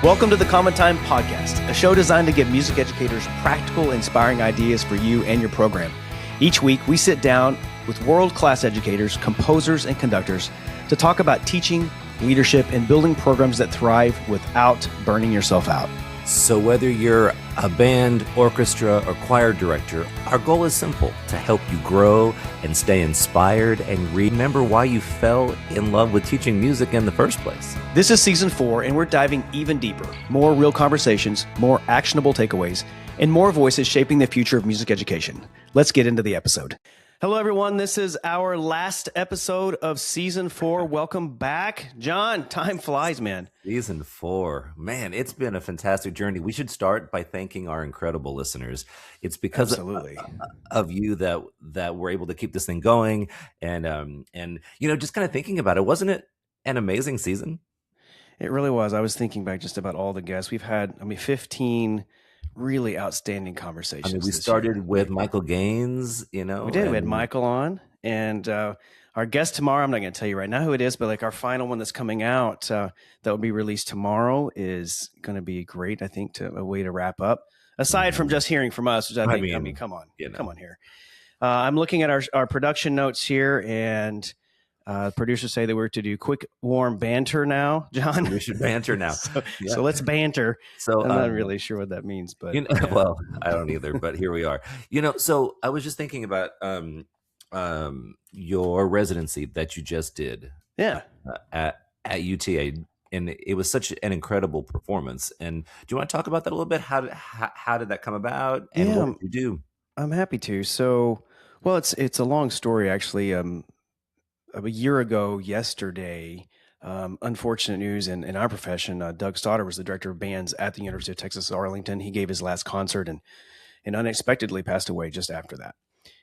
Welcome to the Common Time Podcast, a show designed to give music educators practical, inspiring ideas for you and your program. Each week, we sit down with world-class educators, composers, and conductors to talk about teaching, leadership, and building programs that thrive without burning yourself out. So whether you're a band, orchestra, or choir director, our goal is simple: to help you grow and stay inspired and remember why you fell in love with teaching music in the first place. This is season 4, and we're diving even deeper. More real conversations, more actionable takeaways, and more voices shaping the future of music education. Let's get into the episode. Hello, everyone. This is our last episode of season 4. Welcome back. John, time flies, man. Season 4. Man, it's been a fantastic journey. We should start by thanking our incredible listeners. It's because of you that we're able to keep this thing going. And you know, just kind of thinking about it, wasn't it an amazing season? It really was. I was thinking back just about all the guests. We've had, 15 really outstanding conversations. We started with Michael Gaines, you know. We did. We had Michael on, and our guest tomorrow, I'm not going to tell you right now who it is, but like our final one that's coming out that will be released tomorrow is going to be great, I think, a way to wrap up. Aside from just hearing from us, which I think, come on here. I'm looking at our production notes here, and producers say that we're to do quick, warm banter now, John. So we should banter now. So let's banter. So I'm not really sure what that means, but well, I don't either. But here we are. So I was just thinking about your residency that you just did. Yeah. At UTA, and it was such an incredible performance. And do you want to talk about that a little bit? How did that come about? And what did you do? I'm happy to. So, well, it's a long story actually. A year ago yesterday, unfortunate news in our profession. Doug Stoddard was the director of bands at the University of Texas at Arlington. He gave his last concert and unexpectedly passed away just after that.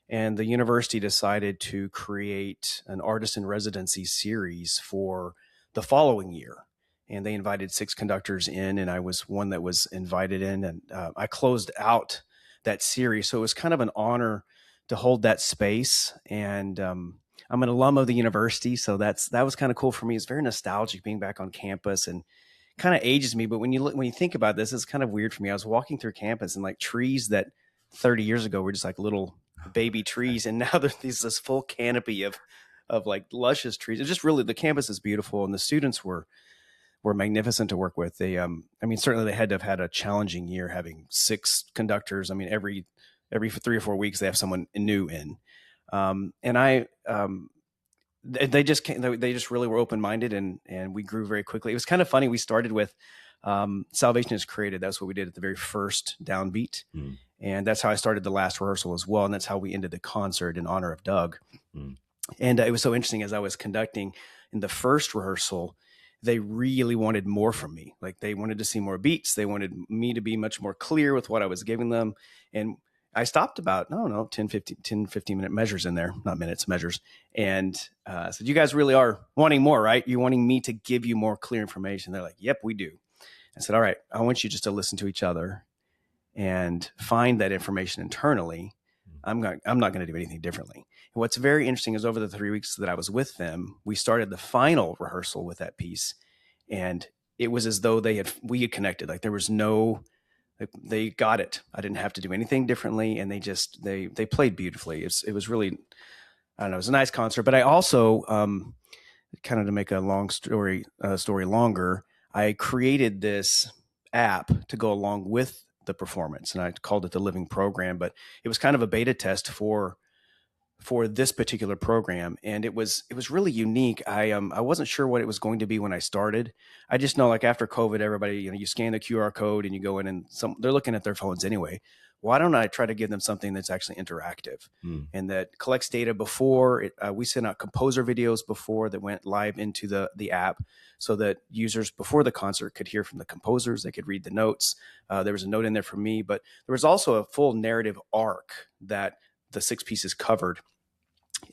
And the university decided to create an artist-in-residency series for the following year. And they invited 6 conductors in, and I was one that was invited in. And I closed out that series. So it was kind of an honor to hold that space. And I'm an alum of the university, so that was kind of cool for me. It's very nostalgic being back on campus, and kind of ages me. But when you think about this, it's kind of weird for me. I was walking through campus, and like trees that 30 years ago were just like little baby trees, and now there's this full canopy of like luscious trees. It's just really, the campus is beautiful, and the students were magnificent to work with. They, certainly they had to have had a challenging year having 6 conductors. Every 3 or 4 weeks they have someone new in. They just really were open-minded, and we grew very quickly. It was kind of funny. We started with Salvation is Created. That's what we did at the very first downbeat. Mm. And that's how I started the last rehearsal as well. And that's how we ended the concert in honor of Doug. Mm. And it was so interesting as I was conducting in the first rehearsal, they really wanted more from me. Like they wanted to see more beats. They wanted me to be much more clear with what I was giving them. And I stopped about, 10, 15 minute measures in there, not minutes, measures. And said, you guys really are wanting more, right? You're wanting me to give you more clear information. They're like, yep, we do. I said, all right, I want you just to listen to each other and find that information internally. I'm not going to do anything differently. And what's very interesting is over the 3 weeks that I was with them, we started the final rehearsal with that piece. And it was as though we had connected. Like there was they got it. I didn't have to do anything differently. And they played beautifully. It was really, I don't know, it was a nice concert. But I also, kind of to make a long story longer, I created this app to go along with the performance, and I called it the Living Program. But it was kind of a beta test for this particular program, and it was really unique. I wasn't sure what it was going to be when I started. I just know, like after COVID, everybody, you scan the QR code and you go in, and they're looking at their phones anyway. Why don't I try to give them something that's actually interactive and that collects data before we sent out composer videos before that went live into the app, so that users before the concert could hear from the composers. They could read the notes. There was a note in there for me, but there was also a full narrative arc that the 6 pieces covered.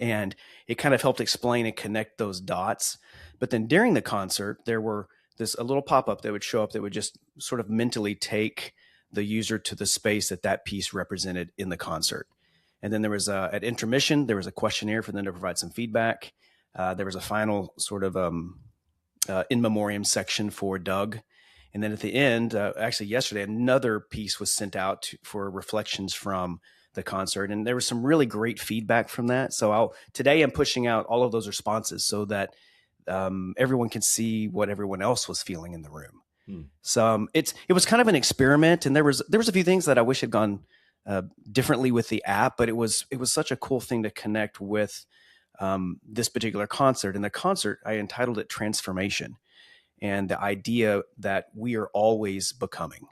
And it kind of helped explain and connect those dots. But then during the concert, there were a little pop-up that would show up that would just sort of mentally take the user to the space that piece represented in the concert. And then there was at intermission, there was a questionnaire for them to provide some feedback. There was a final sort of in memoriam section for Doug. And then at the end, actually yesterday, another piece was sent out for reflections from the concert, and there was some really great feedback from that. So today I'm pushing out all of those responses so that everyone can see what everyone else was feeling in the room. So it was kind of an experiment, and there was a few things that I wish had gone differently with the app, but it was such a cool thing to connect with this particular concert. And the concert, I entitled it Transformation, and the idea that we are always becoming.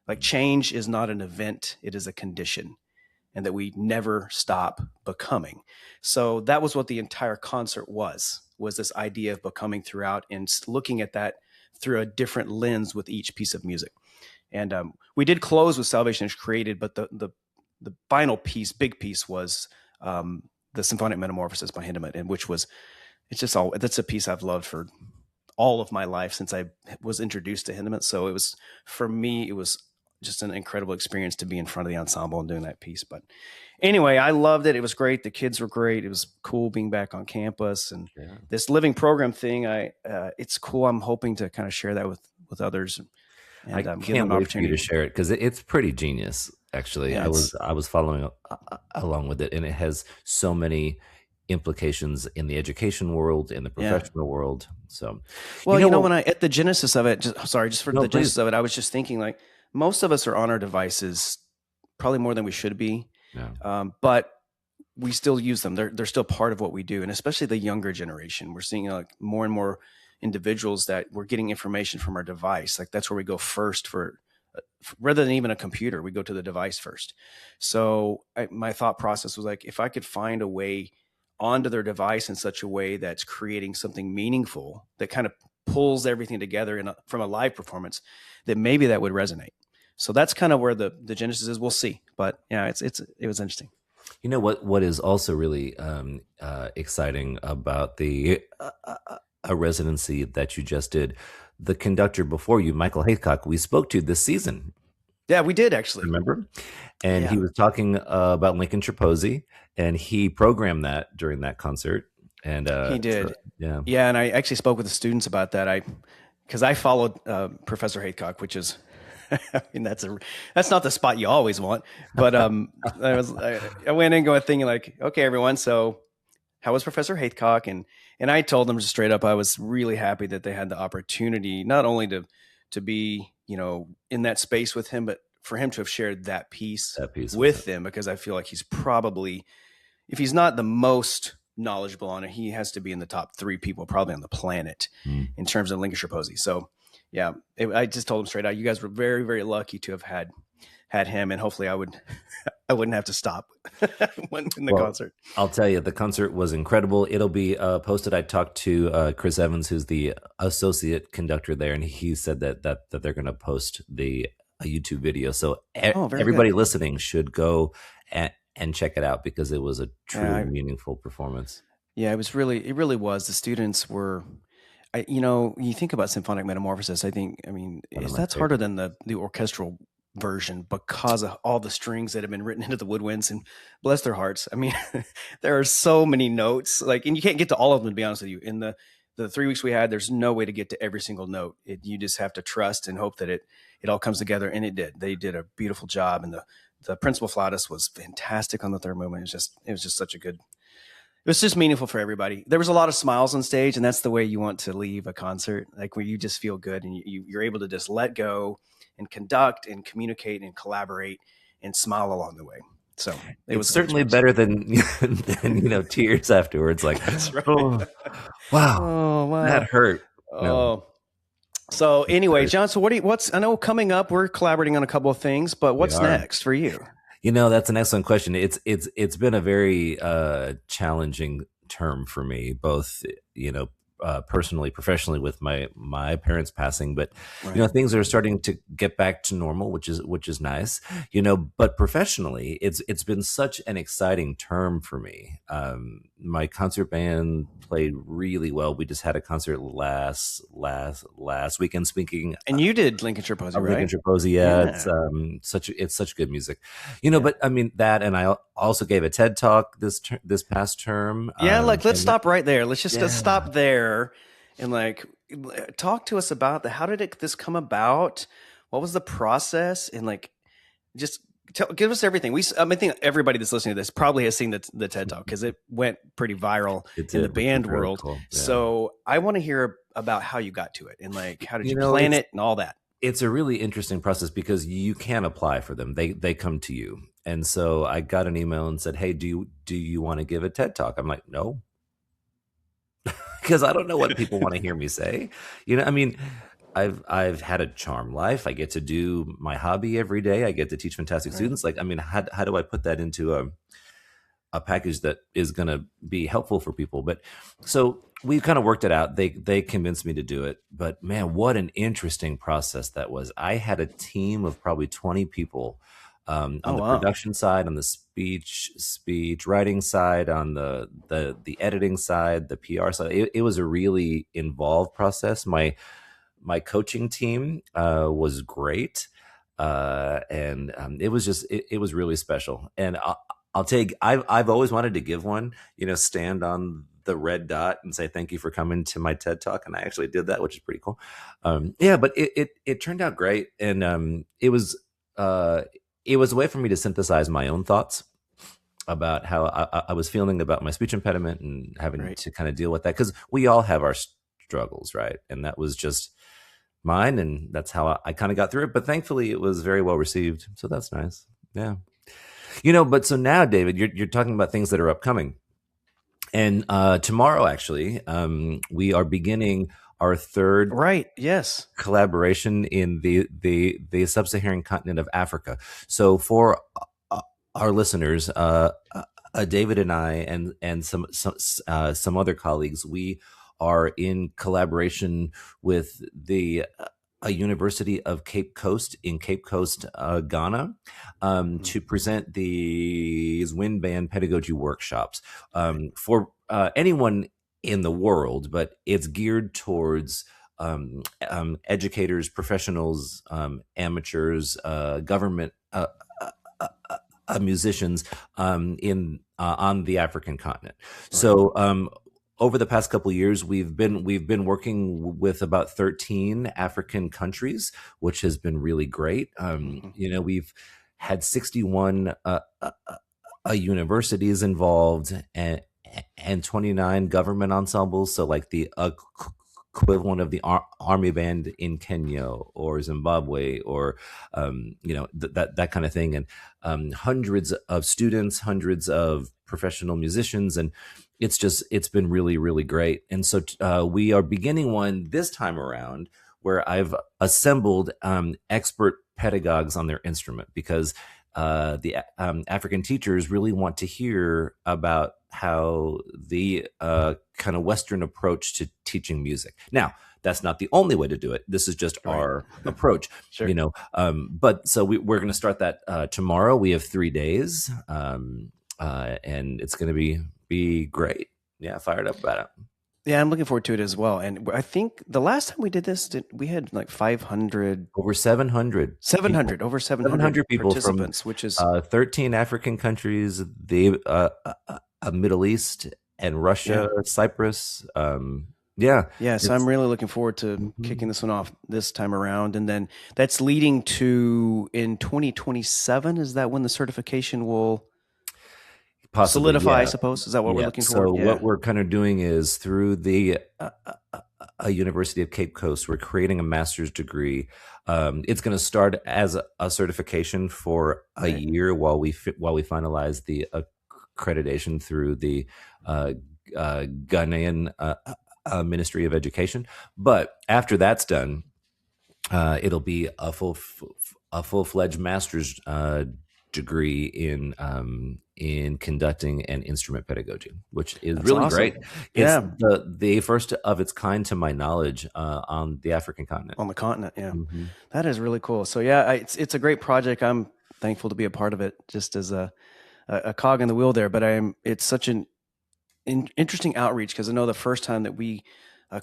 Like, change is not an event, it is a condition, and that we never stop becoming. So that was what the entire concert was this idea of becoming throughout, and looking at that through a different lens with each piece of music. And we did close with Salvation is Created, but the final piece, big piece, was the Symphonic Metamorphosis by Impediment, and that's a piece I've loved for all of my life since I was introduced to Impediment. So for me, it was just an incredible experience to be in front of the ensemble and doing that piece. But anyway, I loved it. It was great. The kids were great. It was cool being back on campus, and this living program thing. It's cool. I'm hoping to kind of share that with others. And I can't wait for you to share it, because it's pretty genius. Actually, yeah, I was following along with it, and it has so many implications in the education world, in the professional world. So, well, when at the genesis of it, genesis of it, I was just thinking, like, most of us are on our devices probably more than we should be, but we still use them. They're still part of what we do, and especially the younger generation. We're seeing like more and more individuals that we're getting information from our device. Like, that's where we go first rather than even a computer. We go to the device first. So my thought process was like, if I could find a way onto their device in such a way that's creating something meaningful that kind of pulls everything together from a live performance, that maybe that would resonate. So that's kind of where the genesis is. We'll see, but yeah, it was interesting. You know what is also really exciting about the a residency that you just did, the conductor before you, Michael Haycock, we spoke to this season. Yeah, we did, actually. Remember? And he was talking about Lincoln Tripozzi, and he programmed that during that concert. And he did. So, yeah. And I actually spoke with the students about that. Because I followed Professor Haycock, which is, I mean, that's not the spot you always want. But I went in going thinking like, okay, everyone, so how was Professor Haycock? And I told them just straight up, I was really happy that they had the opportunity not only to be, in that space with him, but for him to have shared that piece with them, because I feel like he's probably, if he's not the most knowledgeable on it, he has to be in the top 3 people probably on the planet in terms of Lincoln Tripozzi. So yeah, I just told him straight out, you guys were very, very lucky to have had him, and hopefully I wouldn't have to stop in the concert. I'll tell you, the concert was incredible. It'll be posted. I talked to Chris Evans, who's the associate conductor there, and he said that they're going to post a YouTube video. So everybody listening should go and check it out, because it was a truly meaningful performance. Yeah, it really was. The students were, you think about Symphonic Metamorphosis, that's harder than the orchestral version, because of all the strings that have been written into the woodwinds, and bless their hearts. I mean, there are so many notes, and you can't get to all of them, to be honest with you. In the 3 weeks we had, there's no way to get to every single note. You just have to trust and hope that it all comes together, and it did. They did a beautiful job, and the principal flautist was fantastic on the third movement. It was just such a good. It was just meaningful for everybody. There was a lot of smiles on stage, and that's the way you want to leave a concert, like where you just feel good and you're able to just let go and conduct and communicate and collaborate and smile along the way. So it was certainly better than tears afterwards. Like, that's right. Oh, wow, that hurt. Oh. No. So anyway, John, so I know coming up, we're collaborating on a couple of things, but what's next for you? That's an excellent question. It's been a very challenging term for me, both personally, professionally, with my parents passing, but things are starting to get back to normal, which is nice. But professionally, it's been such an exciting term for me. My concert band played really well. We just had a concert last weekend. Speaking, and you did Lincoln Tripozzi, right? Lincoln Tripozzi, yeah. It's such good music, But I mean that, and I also gave a TED talk this past term. Yeah, let's stop right there. Let's just stop there, and like talk to us about how did this come about? What was the process? And like just give us everything. I think everybody that's listening to this probably has seen the TED Talk because it went pretty viral in the which was band really world. cool. Yeah. So I want to hear about how you got to it and like how did you know, plan it and all that. It's a really interesting process because you can apply for them. They come to you. And so I got an email and said, "Hey, do you want to give a TED Talk?" I'm like, "No." Because I don't know what people want to hear me say. You know, I mean, I've had a charmed life. I get to do my hobby every day. I get to teach fantastic students. Like, I mean, how do I put that into a package that is going to be helpful for people? But so we kind of worked it out. They convinced me to do it. But man, what an interesting process that was. I had a team of probably 20 people on the production side, on the speech writing side, on the editing side, the PR side. It was a really involved process. My coaching team was great, and it was just it was really special. And I'll take. I've always wanted to give one. You know, stand on the red dot and say thank you for coming to my TED Talk, and I actually did that, which is pretty cool. Yeah, but it turned out great, and it was a way for me to synthesize my own thoughts about how I was feeling about my speech impediment and having to kind of deal with that, because we all have our struggles, right? And that was just mine, and that's how I kind of got through it. But thankfully, it was very well received, so that's nice. Yeah, you know. But so now, David, you're talking about things that are upcoming, and tomorrow, actually, we are beginning our third collaboration in the sub-Saharan continent of Africa. So for our listeners, David and I and some other colleagues, we are in collaboration with a University of Cape Coast in Cape Coast, Ghana, to present these wind band pedagogy workshops for anyone in the world, but it's geared towards educators, professionals, amateurs, government musicians on the African continent. So over the past couple of years, we've been working with about 13 African countries, which has been really great. You know, we've had 61 universities involved and 29 government ensembles. So like the equivalent of the army band in Kenya or Zimbabwe or you know, that kind of thing, and hundreds of students, hundreds of professional musicians, and it's been really, really great. And so we are beginning one this time around where I've assembled expert pedagogues on their instrument, because the African teachers really want to hear about how the kind of Western approach to teaching music. Now, that's not the only way to do it. This is just our approach, you know. But so we're going to start that tomorrow. We have 3 days, and it's going to be great. Yeah, fired up about it. Yeah, I'm looking forward to it as well. And I think the last time we did this, we had like 500, over 700 people participants, which is 13 African countries, the Middle East and Russia, Cyprus. So I'm really looking forward to kicking this one off this time around. And then that's leading to in 2027. Is that when the certification will possibly solidify, I suppose? Is that what we're looking for? So what we're kind of doing is through the a University of Cape Coast, we're creating a master's degree. It's going to start as a certification for a year while we finalize the accreditation through the Ghanaian Ministry of Education. But after that's done, it'll be a full-fledged master's degree in conducting and instrument pedagogy, which is really awesome. Great. It's the first of its kind, to my knowledge, on the African continent. On the continent, that is really cool. So it's a great project. I'm thankful to be a part of it, just as a cog in the wheel there. But it's such an interesting outreach, because I know the first time that we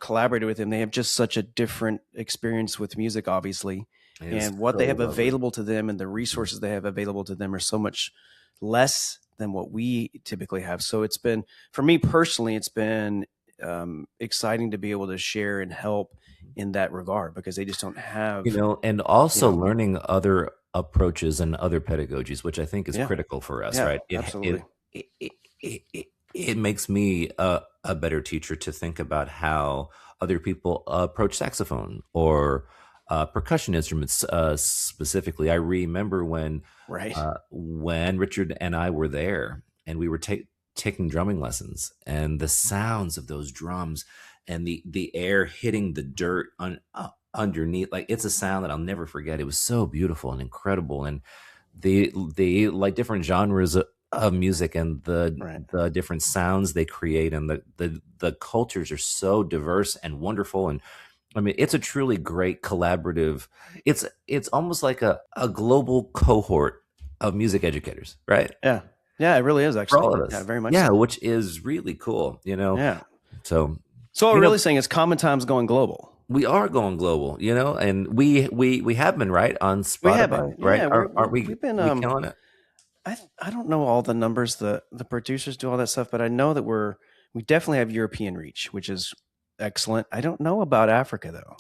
collaborated with them, they have just such a different experience with music, obviously. And what they have available to them and the resources they have available to them are so much less than what we typically have. So it's been, for me personally, it's been exciting to be able to share and help in that regard, because they just don't have, and also learning other approaches and other pedagogies, which I think is critical for us, right? Absolutely. It makes me a better teacher to think about how other people approach saxophone or percussion instruments specifically. I remember when Richard and I were there, and we were taking drumming lessons, and the sounds of those drums and the air hitting the dirt underneath, like, it's a sound that I'll never forget. It was so beautiful and incredible, and the like different genres of music and the different sounds they create, and the cultures are so diverse and wonderful. And I mean, it's a truly great collaborative. It's almost like a global cohort of music educators, right? Yeah, it really is, actually. For all of us. Yeah, very much. Yeah, so. Which is really cool, Yeah. So what we're really saying is Common Time's going global. We are going global, and we have been, right, on Spotify, we have been. right? Yeah, we've been killing it. I don't know all the numbers. The producers do all that stuff, but I know that we definitely have European reach, which is excellent. I don't know about Africa, though.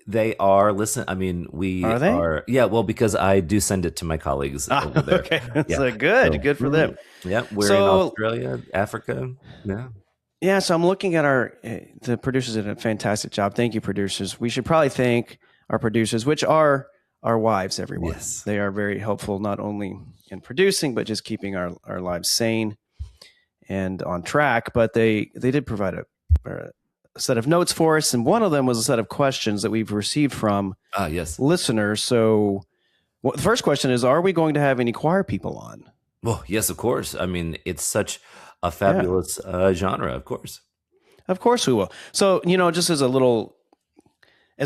They are. Listen, I mean, are they? Yeah, well, because I do send it to my colleagues over there. Okay, so good for them. Yeah, we're in Australia, Africa. Yeah, so I'm looking at the producers did a fantastic job. Thank you, producers. We should probably thank our producers, which are our wives, everyone. Yes. They are very helpful, not only in producing, but just keeping our lives sane and on track. But they did provide a set of notes for us, and one of them was a set of questions that we've received from listeners. So the first question is, are we going to have any choir people on? Well, yes, of course. I mean, it's such a fabulous genre, of course. Of course we will. So, just as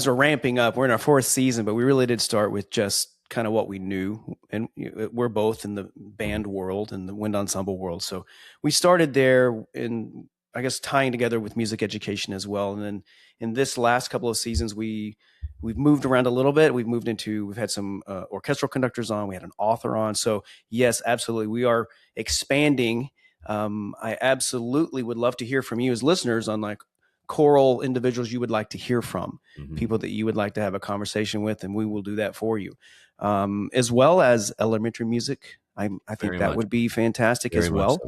we're ramping up, we're in our 4th season, but we really did start with just kind of what we knew. And we're both in the band world and the wind ensemble world. So we started there in, I guess, tying together with music education as well. And then in this last couple of seasons, we've moved around a little bit. We've had some orchestral conductors on. We had an author on. So yes, absolutely. We are expanding. I absolutely would love to hear from you as listeners on like choral individuals you would like to hear from, people that you would like to have a conversation with, and we will do that for you. As well as elementary music. I think that would be fantastic as well.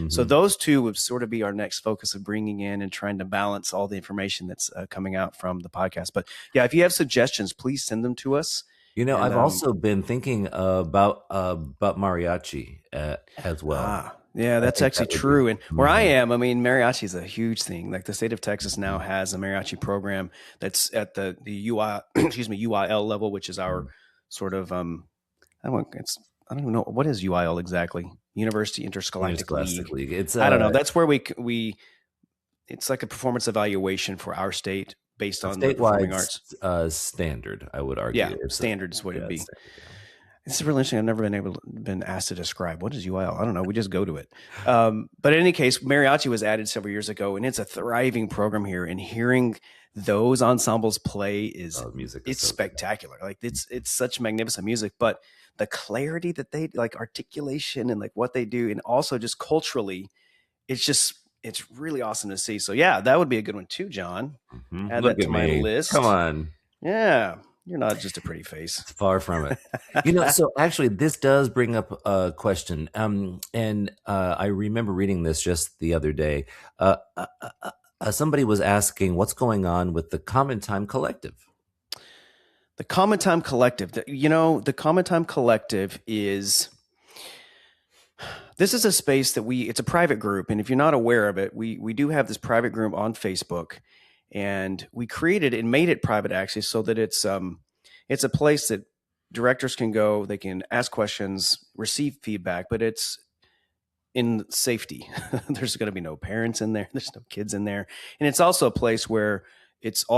So those two would sort of be our next focus of bringing in and trying to balance all the information that's coming out from the podcast. But yeah, if you have suggestions, please send them to us. I've also been thinking about mariachi as well. Yeah, that's actually true. And where I am, I mean, mariachi is a huge thing. Like the state of Texas now has a mariachi program that's at the UIL level, which is our sort of I don't even know, what is UIL exactly? University Interscholastic League. It's I don't know. That's where we it's like a performance evaluation for our state based on the performing arts standard, I would argue. Yeah, standard is what it'd be. It's really interesting. I've never been asked to describe what is UIL. I don't know. We just go to it. But in any case, mariachi was added several years ago, and it's a thriving program here. And hearing those ensembles play it's spectacular. Like it's such magnificent music, but the clarity that they like, articulation and like what they do, and also just culturally, it's really awesome to see. So yeah, that would be a good one too, John. Add that to my list. Come on. Yeah. You're not just a pretty face. It's far from it. So actually this does bring up a question. And I remember reading this just the other day. Somebody was asking what's going on with the Common Time Collective. The Common Time Collective. The Common Time Collective this is a space that it's a private group. And if you're not aware of it, we do have this private group on Facebook. And we created and made it private actually, so that it's a place that directors can go, they can ask questions, receive feedback, but it's in safety. There's going to be no parents in there. There's no kids in there. And it's also a place where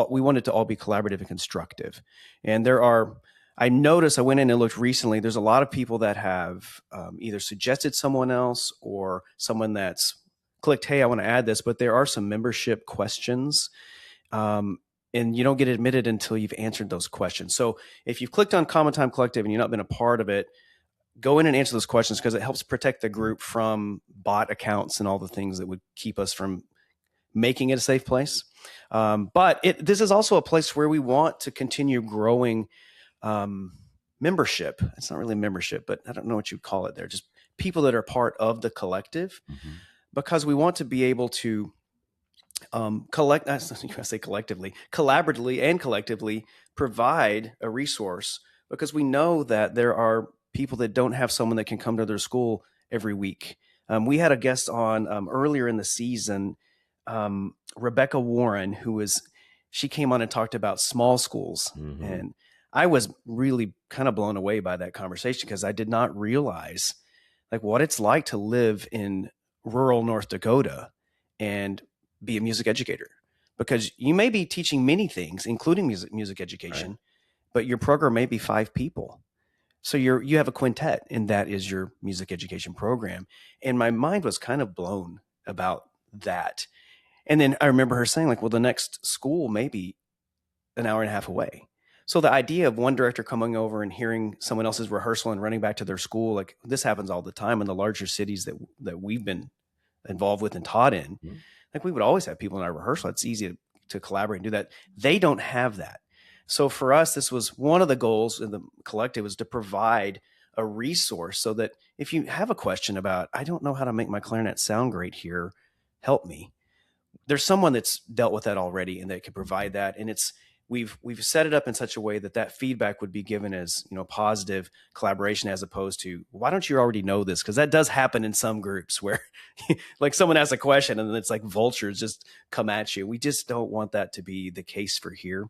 we want it to all be collaborative and constructive. And I noticed, I went in and looked recently, there's a lot of people that have either suggested someone else or someone that's clicked, hey, I want to add this, but there are some membership questions. And you don't get admitted until you've answered those questions. So if you've clicked on Common Time Collective and you've not been a part of it, go in and answer those questions, because it helps protect the group from bot accounts and all the things that would keep us from making it a safe place. But this is also a place where we want to continue growing membership. It's not really membership, but I don't know what you call it there. Just people that are part of the collective, because we want to be able to collaboratively and collectively provide a resource, because we know that there are people that don't have someone that can come to their school every week. We had a guest on earlier in the season, Rebecca Warren, she came on and talked about small schools. And I was really kind of blown away by that conversation, because I did not realize like what it's like to live in rural North Dakota and be a music educator, because you may be teaching many things, including music education, but your program may be 5 people. So you have a quintet, and that is your music education program. And my mind was kind of blown about that. And then I remember her saying like, well, the next school may be an hour and a half away. So the idea of one director coming over and hearing someone else's rehearsal and running back to their school, like this happens all the time in the larger cities that we've been involved with and taught in. Like we would always have people in our rehearsal. It's easy to collaborate and do that. They don't have that. So for us, this was one of the goals in the collective, was to provide a resource so that if you have a question about, I don't know how to make my clarinet sound great here, help me. There's someone that's dealt with that already and that can provide that. And we've set it up in such a way that feedback would be given as, positive collaboration, as opposed to, why don't you already know this? Because that does happen in some groups where like someone asks a question and then it's like vultures just come at you. We just don't want that to be the case for here.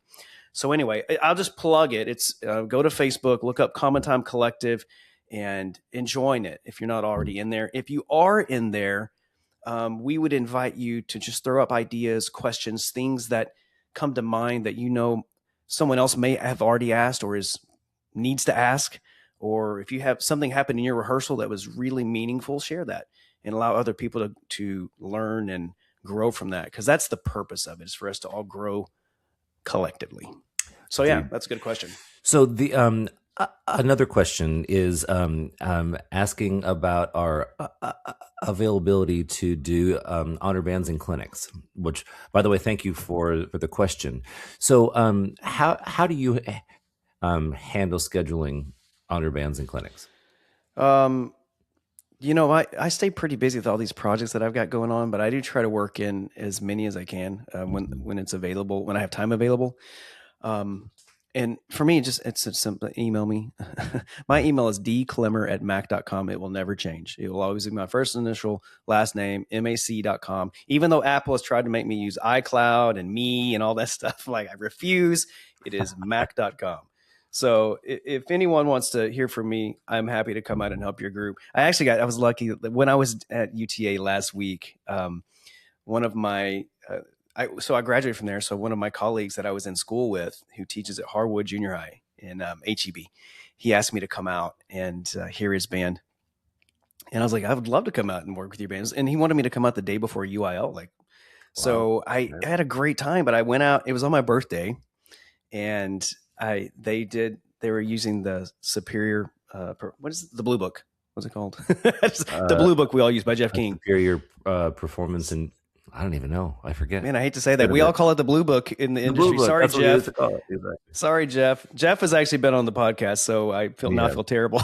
So anyway, I'll just plug it. It's go to Facebook, look up Common Time Collective, and join it if you're not already in there. If you are in there, we would invite you to just throw up ideas, questions, things that come to mind that someone else may have already asked or needs to ask. Or if you have something happen in your rehearsal that was really meaningful, share that and allow other people to learn and grow from that. Because that's the purpose of it, is for us to all grow collectively. So yeah, that's a good question. So the another question is asking about our availability to do honor bands and clinics. Which, by the way, thank you for the question. So how do you handle scheduling honor bands and clinics? I stay pretty busy with all these projects that I've got going on, but I do try to work in as many as I can when it's available, when I have time available. And for me, it's a simple, email me. My email is dclemmer@mac.com. It will never change. It will always be my first initial, last name, mac.com. Even though Apple has tried to make me use iCloud and me and all that stuff, like I refuse. It is mac.com. So if anyone wants to hear from me, I'm happy to come out and help your group. I was lucky that when I was at UTA last week, one of my, I graduated from there. So one of my colleagues that I was in school with, who teaches at Harwood Junior High in HEB, he asked me to come out and hear his band. And I was like, I would love to come out and work with your bands. And he wanted me to come out the day before UIL. Wow. So I had a great time, but I went out, it was on my birthday, and they were using the Superior, what is it? The Blue Book? What's it called? The Blue Book we all use by Jeff King. Superior Performance, and I don't even know. I forget. Man, I hate to say that. We all call it the Blue Book in the industry. Sorry, Jeff. Exactly. Sorry, Jeff. Jeff has actually been on the podcast, so I now feel terrible.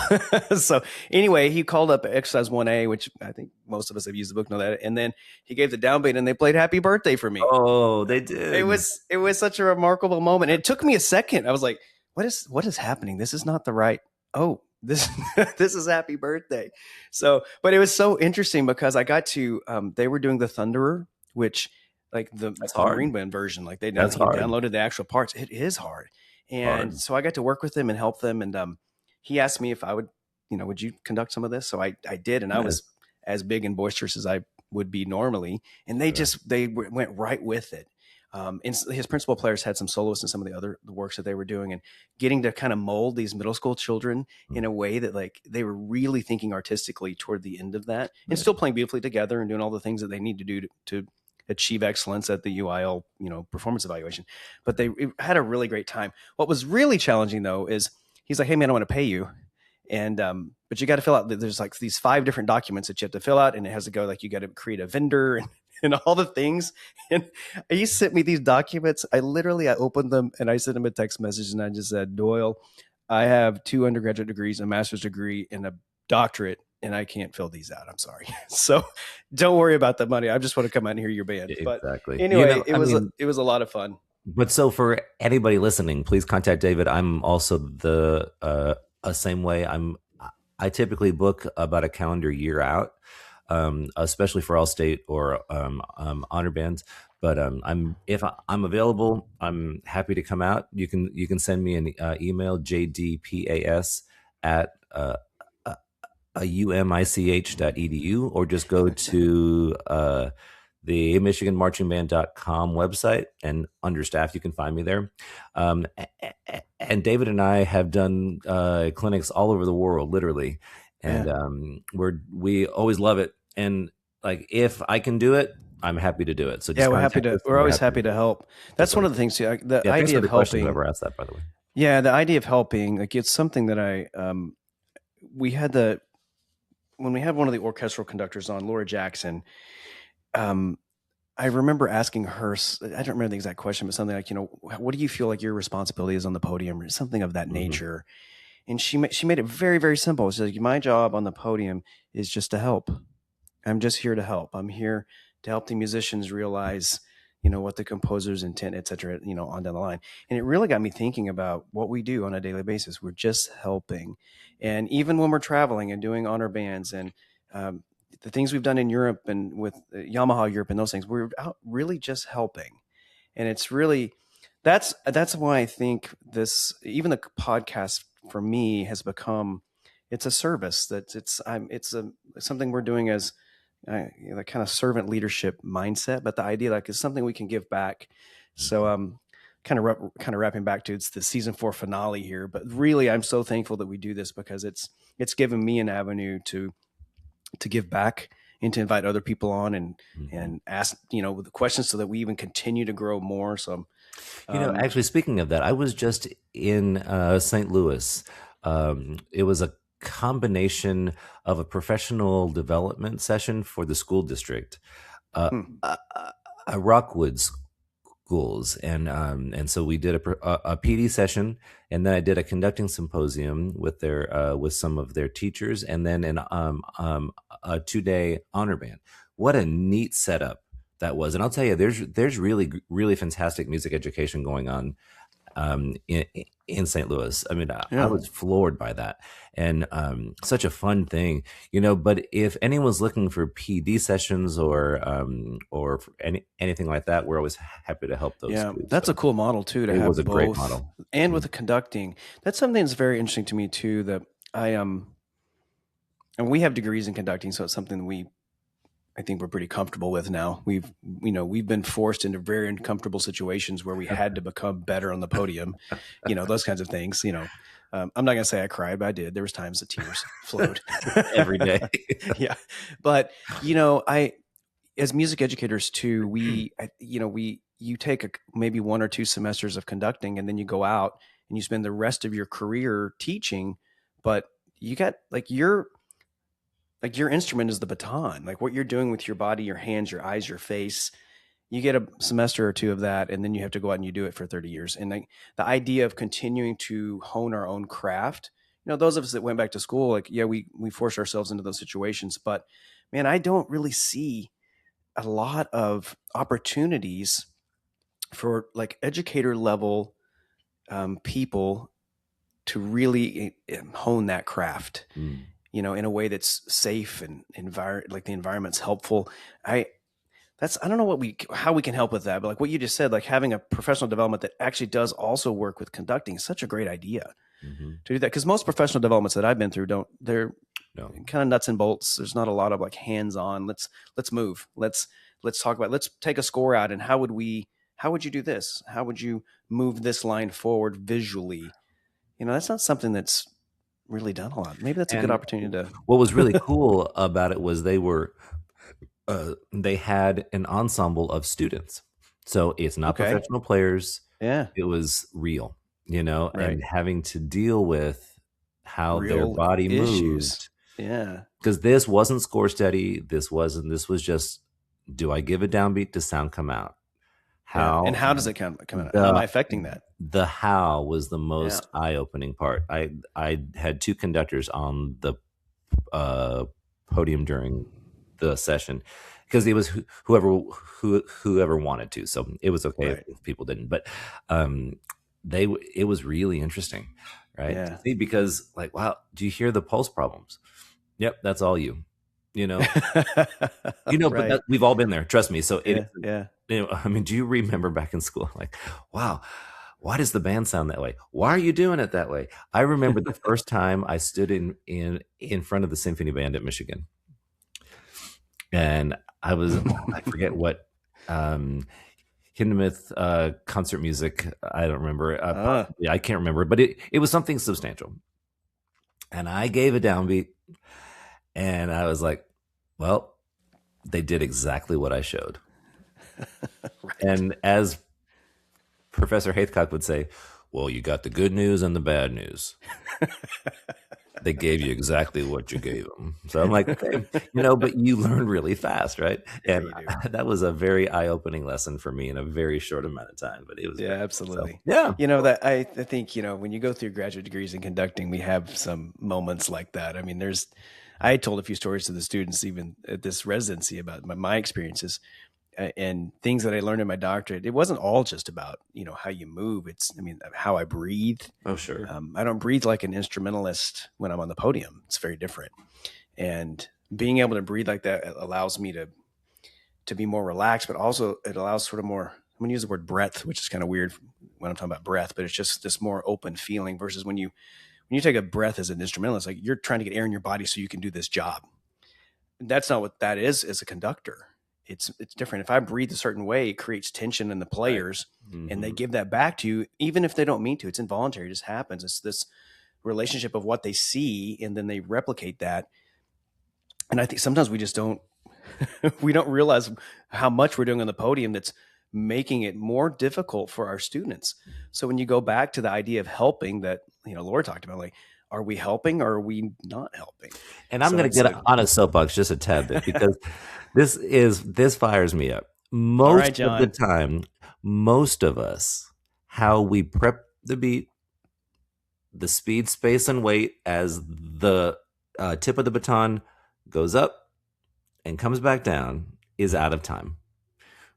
So anyway, he called up Exercise 1A, which I think most of us have used the book, know that. And then he gave the downbeat, and they played Happy Birthday for me. Oh, they did. It was such a remarkable moment. It took me a second. I was like, what is happening? This is not the right. Oh, this is Happy Birthday. So, but it was so interesting because I got to they were doing the Thunderer, which like the Marine Band version, like they downloaded the actual parts. It is hard. And so I got to work with them and help them. And he asked me if I would, would you conduct some of this? So I did. And I was as big and boisterous as I would be normally. And they went right with it. And his principal players had some soloists in some of the works that they were doing, and getting to kind of mold these middle school children in a way that like they were really thinking artistically toward the end of that, and still playing beautifully together and doing all the things that they need to do to achieve excellence at the UIL, performance evaluation. But they had a really great time. What was really challenging though is he's like, hey man, I want to pay you. And, but you got to fill out, there's like these 5 different documents that you have to fill out, and it has to go like, you got to create a vendor. and all the things. And he sent me these documents. I opened them and I sent him a text message and I just said, Doyle, I have 2 undergraduate degrees, a master's degree, and a doctorate, and I can't fill these out. I'm sorry. So don't worry about the money. I just want to come out and hear your band. But Exactly. anyway, it was a lot of fun. But so for anybody listening, please contact David. I'm also the same way. I typically book about a calendar year out, especially for all state or honor bands. But if I'm available, I'm happy to come out. You can send me an email, jdpas at umich.edu, or just go to the michiganmarchingband.com website, and under staff you can find me there. And David and I have done clinics all over the world, literally, and we always love it. And like, if I can do it, I'm happy to do it. So just we're always happy to help. That's one of the things too. The idea of helping. Whoever asked that, by the way. Yeah, the idea of helping, like, it's something that when we had one of the orchestral conductors on, Laura Jackson, I remember asking her, I don't remember the exact question, but something like, what do you feel like your responsibility is on the podium, or something of that nature? And she made it very, very simple. She's like, my job on the podium is just to help. I'm just here to help. I'm here to help the musicians realize, what the composer's intent, et cetera, on down the line. And it really got me thinking about what we do on a daily basis. We're just helping. And even when we're traveling and doing honor bands and the things we've done in Europe and with Yamaha Europe and those things, we're out really just helping. And it's really, that's why I think even the podcast for me has become, it's a service that it's something we're doing as the kind of servant leadership mindset, but the idea like is something we can give back. So kind of wrapping back to, it's the season 4 finale here, but really I'm so thankful that we do this because it's given me an avenue to give back and to invite other people on and ask, the questions so that we even continue to grow more. So, actually, speaking of that, I was just in St. Louis. It was a combination of a professional development session for the school district, Rockwood schools, and so we did a PD session, and then I did a conducting symposium with some of their teachers, and then a 2-day honor band. What a neat setup that was! And I'll tell you, there's really, really fantastic music education going on in St. Louis. I mean, I was floored by that, and such a fun thing, But if anyone's looking for PD sessions or for anything like that, we're always happy to help those. Yeah, that's a cool model too. To have both, great model, and with the conducting, that's something that's very interesting to me too. That and we have degrees in conducting, so it's something I think we're pretty comfortable with now. We've been forced into very uncomfortable situations where we had to become better on the podium, those kinds of things. I'm not going to say I cried, but I did. There was times the tears flowed every day. Yeah. But, as music educators too, you take maybe 1 or 2 semesters of conducting, and then you go out and you spend the rest of your career teaching, but you got your instrument is the baton, like what you're doing with your body, your hands, your eyes, your face. You get a semester or 2 of that, and then you have to go out and you do it for 30 years. And the idea of continuing to hone our own craft, those of us that went back to school, we forced ourselves into those situations. But man, I don't really see a lot of opportunities for educator level people to really hone that craft. In a way that's safe and the environment's helpful. I don't know how we can help with that, but what you just said, having a professional development that actually does also work with conducting is such a great idea to do that. Because most professional developments that I've been through they're kind of nuts and bolts. There's not a lot of hands-on. Let's move. Let's talk about, let's take a score out, and how would you do this? How would you move this line forward visually? That's not something that's really done a lot. Maybe that's a good opportunity to. What was really cool about it was they had an ensemble of students, so it's not professional players. Yeah, it was real, right. And having to deal with how real their body issues. Moved. Yeah, because this wasn't score steady. This was just Do I give a downbeat? Does sound come out? Yeah. And How how does it come out? How am I the affecting that? the how was the Yeah. most eye-opening part. I had two conductors on the uh, podium during the session because it was whoever wanted to. So it was okay Right. if people didn't. But um, it was really interesting, right? To Yeah. see, because like, wow, do you hear the pulse problems? Yep, that's all you. You know, but Right. we've all been there. Trust me. So it Yeah. Yeah. I mean, do you remember back in school, like, wow, why does the band sound that way? Why are you doing it that way? I remember the first time I stood in front of the symphony band at Michigan, and I forget what Hindemith concert music. I don't remember. Possibly, I can't remember, but it was something substantial. And I gave a downbeat, and I was like, well, they did exactly what I showed. Right. And as Professor Haythcock would say, well, you got the good news and the bad news. They gave you exactly what you gave them. So I'm like, okay, but you learn really fast, right? Yeah, And you do. that was a very eye-opening lesson for me in a very short amount of time, but it was Yeah, great. absolutely. So, yeah. That I think, when you go through graduate degrees in conducting, we have some moments like that. I mean, I told a few stories to the students even at this residency about my experiences and things that I learned in my doctorate. It wasn't all just about, how you move. It's, how I breathe. Oh, sure. I don't breathe like an instrumentalist when I'm on the podium. It's very different. And being able to breathe like that allows me to be more relaxed, but also it allows sort of more, I'm going to use the word breadth, which is kind of weird when I'm talking about breath, but it's just this more open feeling versus when you take a breath as an instrumentalist, like you're trying to get air in your body so you can do this job. That's not what that is as a conductor. It's different. If I breathe a certain way, it creates tension in the players, right. And they give that back to you, even if they don't mean to. It's involuntary. It just happens. It's this relationship of what they see, and then they replicate that. And I think sometimes we just don't we don't realize how much we're doing on the podium that's making it more difficult for our students. So when you go back to the idea of helping that, Laura talked about, like, are we helping or are we not helping? And I'm going to get on a soapbox just a tad bit because this fires me up. Most of the time, most of us, how we prep the beat, the speed, space, and weight as the tip of the baton goes up and comes back down is out of time.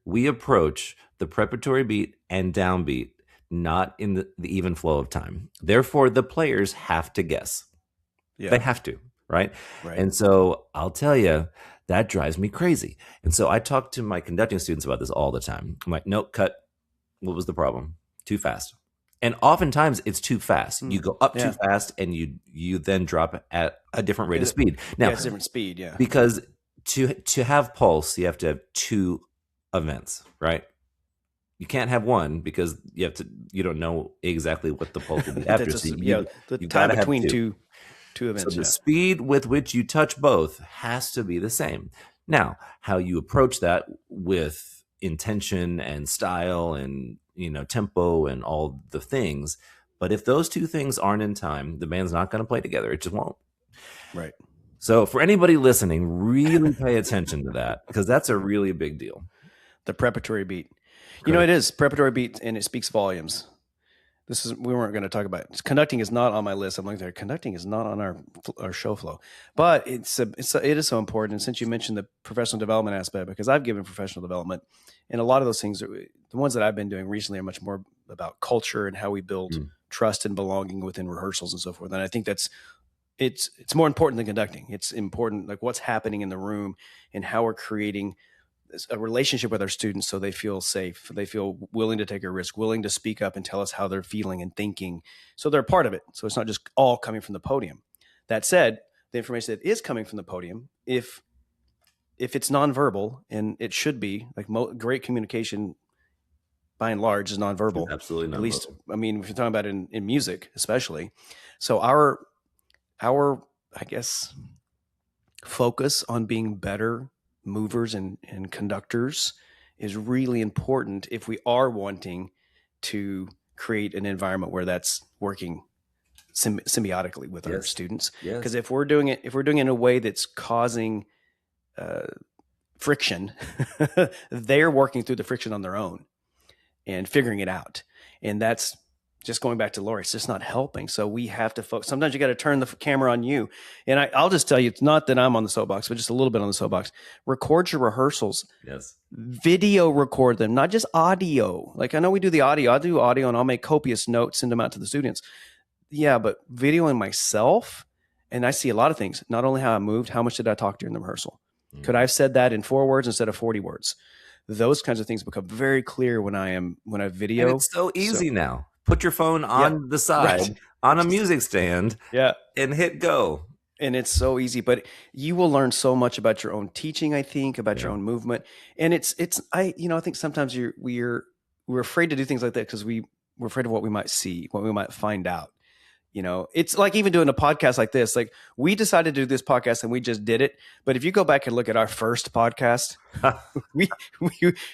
We approach the preparatory beat and downbeat not in the even flow of time. Therefore, the players have to guess. Yeah. They have to, right? And so I'll tell you, that drives me crazy. And so I talk to my conducting students about this all the time. I'm like, nope, cut. What was the problem? Too fast. And oftentimes it's too fast. You go up too fast and you then drop at a different rate of speed. Now, it's different speed, yeah. Because to have pulse, you have to have two events, right? You can't have one because you don't know exactly what the pulse will be after. So the time between two events. So the speed with which you touch both has to be the same. Now, how you approach that with intention and style and tempo and all the things, but if those two things aren't in time, the band's not going to play together. It just won't. Right. So for anybody listening, really pay attention to that because that's a really big deal. The preparatory beat. It is preparatory beat, and it speaks volumes. We weren't going to talk about it. Conducting is not on my list. I'm looking there. Conducting is not on our show flow, but it is so important. And since you mentioned the professional development aspect, because I've given professional development, and a lot of those things, the ones that I've been doing recently are much more about culture and how we build trust and belonging within rehearsals and so forth. And I think it's more important than conducting. It's important, like what's happening in the room and how we're creating a relationship with our students so they feel safe, they feel willing to take a risk, willing to speak up and tell us how they're feeling and thinking. So they're a part of it. So it's not just all coming from the podium. That said, the information that is coming from the podium, if it's nonverbal, and it should be, like great communication by and large is nonverbal. It's absolutely nonverbal. At least, if you're talking about it in music, especially. So our, I guess, focus on being better movers and conductors is really important if we are wanting to create an environment where that's working symbiotically with our students. Because if we're doing it in a way that's causing friction, they're working through the friction on their own and figuring it out. And that's just going back to Lori. It's just not helping. So we have to focus. Sometimes you got to turn the camera on you. And I'll just tell you, it's not that I'm on the soapbox, but just a little bit on the soapbox. Record your rehearsals. Yes. Video record them, not just audio. Like I know we do the audio. I'll do audio and I'll make copious notes, send them out to the students. Yeah, but videoing myself, and I see a lot of things. Not only how I moved, how much did I talk during the rehearsal? Mm-hmm. Could I have said that in 4 words instead of 40 words? Those kinds of things become very clear when I video. And it's so easy now. Put your phone on the side, on a music stand, and hit go. And it's so easy, but you will learn so much about your own teaching, I think, about your own movement. And I think sometimes we're afraid to do things like that because we're afraid of what we might see, what we might find out. It's like even doing a podcast like this, like we decided to do this podcast and we just did it. But if you go back and look at our first podcast,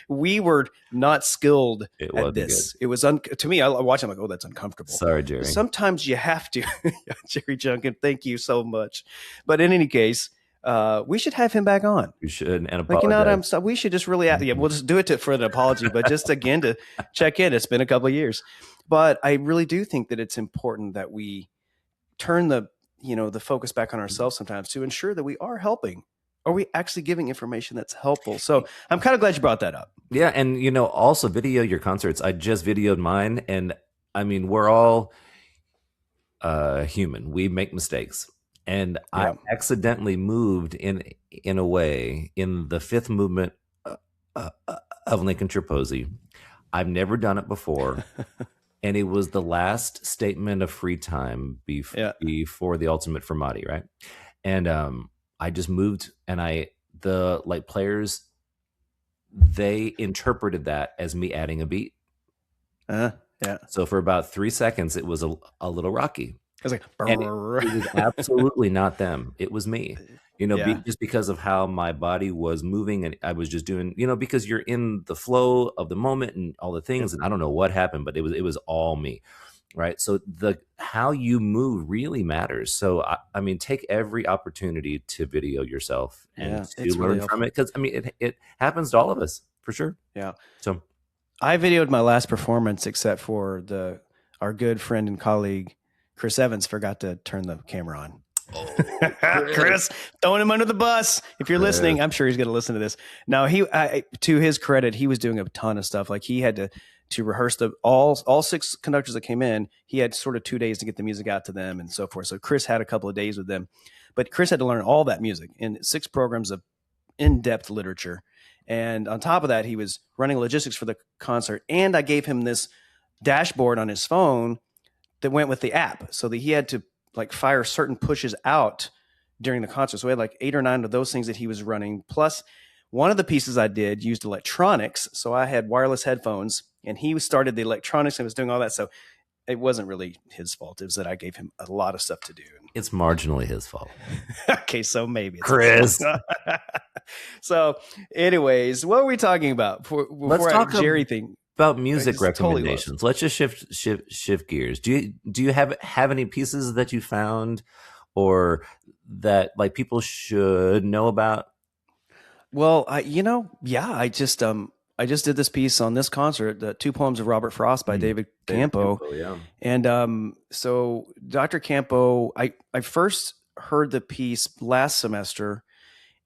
we were not skilled at this. Good. It was to me, I watch it, I'm like, oh, that's uncomfortable. Sorry, Jerry. But sometimes you have to. Jerry Junkin, thank you so much. But in any case, we should have him back on. We should, and apologize. We should just really, we'll just do it for an apology, but just again to check in. It's been a couple of years. But I really do think that it's important that we turn the focus back on ourselves sometimes to ensure that we are helping. Are we actually giving information that's helpful? So I'm kind of glad you brought that up. Yeah. And, also video your concerts. I just videoed mine. And I mean, we're all human. We make mistakes. And I accidentally moved in a way in the fifth movement of Lincolnshire Posy. I've never done it before. And it was the last statement of free time before the ultimate fermati, right? And I just moved, and the players, they interpreted that as me adding a beat. So for about 3 seconds, it was a little rocky. I was like, and it was absolutely not them. It was me. Just because of how my body was moving, and I was just doing, because you're in the flow of the moment and all the things, and I don't know what happened, but it was all me, right? So how you move really matters. So I mean, take every opportunity to video yourself and to learn from it, because I mean, it happens to all of us for sure. Yeah. So I videoed my last performance, except for our good friend and colleague Chris Evans forgot to turn the camera on. Oh, Chris, throwing him under the bus. If you're listening, I'm sure he's going to listen to this. Now, to his credit, he was doing a ton of stuff. Like he had to rehearse all 6 conductors that came in. He had sort of 2 days to get the music out to them and so forth. So Chris had a couple of days with them, but Chris had to learn all that music in 6 programs of in-depth literature. And on top of that, he was running logistics for the concert. And I gave him this dashboard on his phone that went with the app, so that he had to fire certain pushes out during the concert. So we had 8 or 9 of those things that he was running. Plus one of the pieces I did used electronics. So I had wireless headphones and he started the electronics and was doing all that. So it wasn't really his fault. It was that I gave him a lot of stuff to do. It's marginally his fault. Okay. So maybe it's Chris. So anyways, what were we talking about before Jerry thing? About music recommendations. Let's just shift gears. Do you have any pieces that you found or that people should know about? Well, I just did this piece on this concert, the 2 poems of Robert Frost by David Campo. And so Dr. Campo, I first heard the piece last semester,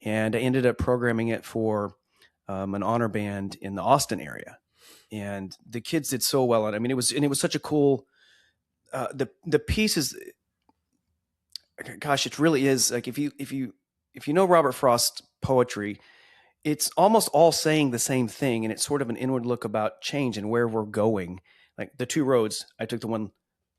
and I ended up programming it for an honor band in the Austin area. And the kids did so well on it. I mean, it was such a cool, the piece is, gosh, it really is if you know Robert Frost's poetry, it's almost all saying the same thing. And it's sort of an inward look about change and where we're going. Like the 2 roads, I took the one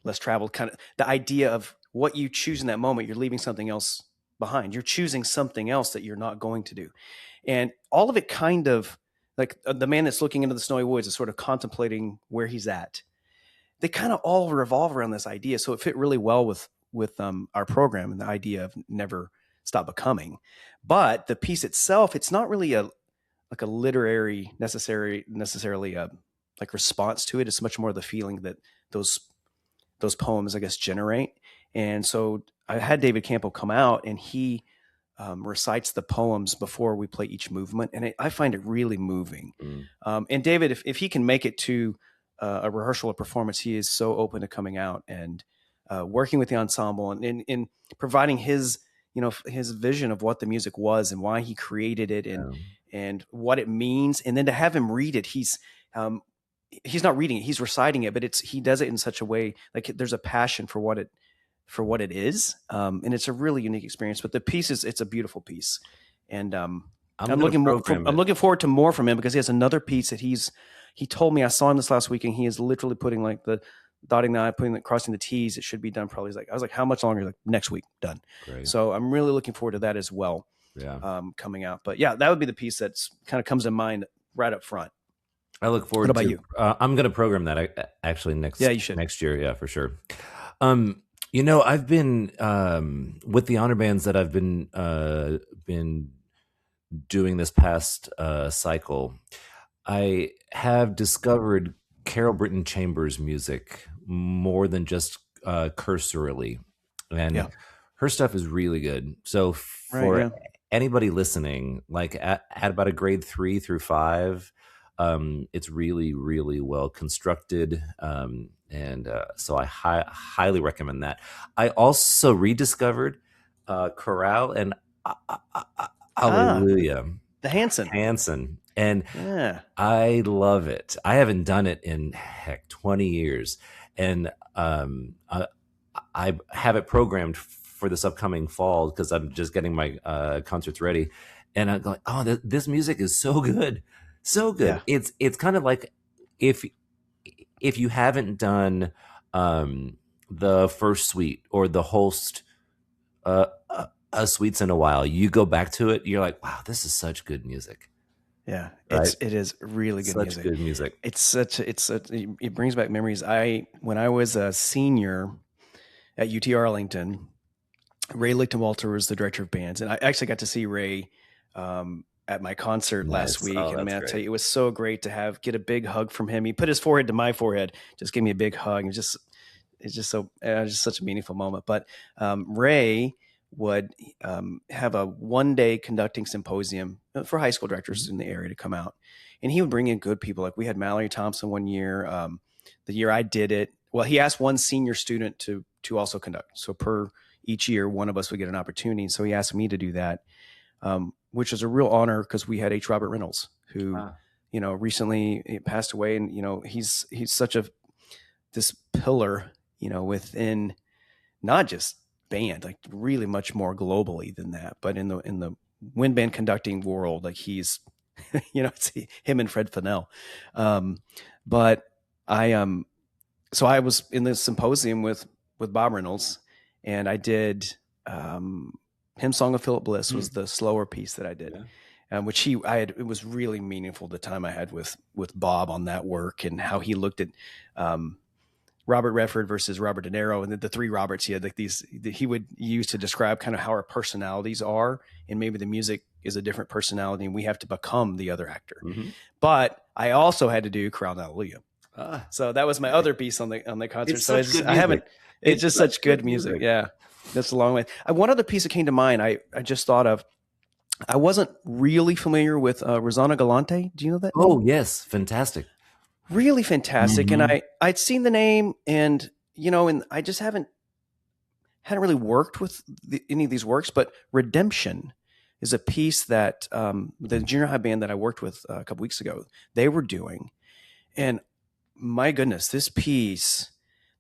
less traveled, kind of the idea of what you choose in that moment. You're leaving something else behind. You're choosing something else that you're not going to do. And all of it kind of, the man that's looking into the snowy woods is sort of contemplating where he's at. They kind of all revolve around this idea. So it fit really well with our program and the idea of never stop becoming. But the piece itself, it's not really a literary necessarily a response to it. It's much more the feeling that those poems, I guess, generate. And so I had David Campo come out, and he recites the poems before we play each movement, and I find it really moving. And David, if he can make it to a rehearsal or performance, he is so open to coming out and working with the ensemble and in providing his his vision of what the music was and why he created it and what it means, and then to have him read it. He's not reading it; he's reciting it, but he does it in such a way like there's a passion for what it is, and it's a really unique experience. But the piece it's a beautiful piece, and I'm looking forward to more from him because he has another piece that he told me. I saw him this last week, and he is literally putting like the dotting the I, crossing the T's. It should be done probably. I was like, how much longer? Like next week, done. Great. So I'm really looking forward to that as well. Yeah, coming out. But yeah, that would be the piece that's kind of comes to mind right up front. I look forward. What about you? I'm going to program that actually next year. Yeah, for sure. I've been with the honor bands that I've been doing this past cycle. I have discovered Carol Britton Chambers music more than just cursorily, and her stuff is really good. So for anybody listening, like at about a grade 3 through 5, it's really, really well constructed. So I highly recommend that. I also rediscovered chorale and Hallelujah. The Hanson. And I love it. I haven't done it in 20 years. And I have it programmed for this upcoming fall because I'm just getting my concerts ready. And I'm going, this music is so good. So good. Yeah. It's kind of like if you haven't done the first suite or the Holst suites in a while, you go back to it, you're like, wow, this is such good music. Yeah, right? It is really good music. Such good music. It brings back memories. When I was a senior at UT Arlington, Ray Lichtenwalter was the director of bands, and I actually got to see Ray at my concert last week. And man, I tell you, it was so great to get a big hug from him. He put his forehead to my forehead, just gave me a big hug, and it's just such a meaningful moment. But Ray would have a one-day conducting symposium for high school directors in the area to come out, and he would bring in good people. Like we had Mallory Thompson one year. The year I did it, well, he asked one senior student to also conduct. So per each year, one of us would get an opportunity. So he asked me to do that, which was a real honor because we had H. Robert Reynolds, who recently passed away, and he's such this pillar, within not just band, like really much more globally than that, but in the wind band conducting world, like he's it's him and Fred Fennell. But so I was in the symposium with Bob Reynolds, and I did Hymn Song of Philip Bliss was the slower piece that I did, which it was really meaningful the time I had with Bob on that work and how he looked at Robert Redford versus Robert De Niro, and the three Roberts he had, like these he would use to describe kind of how our personalities are, and maybe the music is a different personality and we have to become the other actor. Mm-hmm. But I also had to do Chorale and Hallelujah. So that was my other piece on the concert. It's just such good music. Yeah. That's a long way. One other piece that came to mind, I just thought of, I wasn't really familiar with Rosanna Galante. Do you know that name? Oh, yes. Fantastic. Really fantastic. Mm-hmm. And I'd seen the name and I just hadn't really worked with any of these works, but Redemption is a piece that the junior high band that I worked with a couple weeks ago, they were doing. And my goodness, this piece,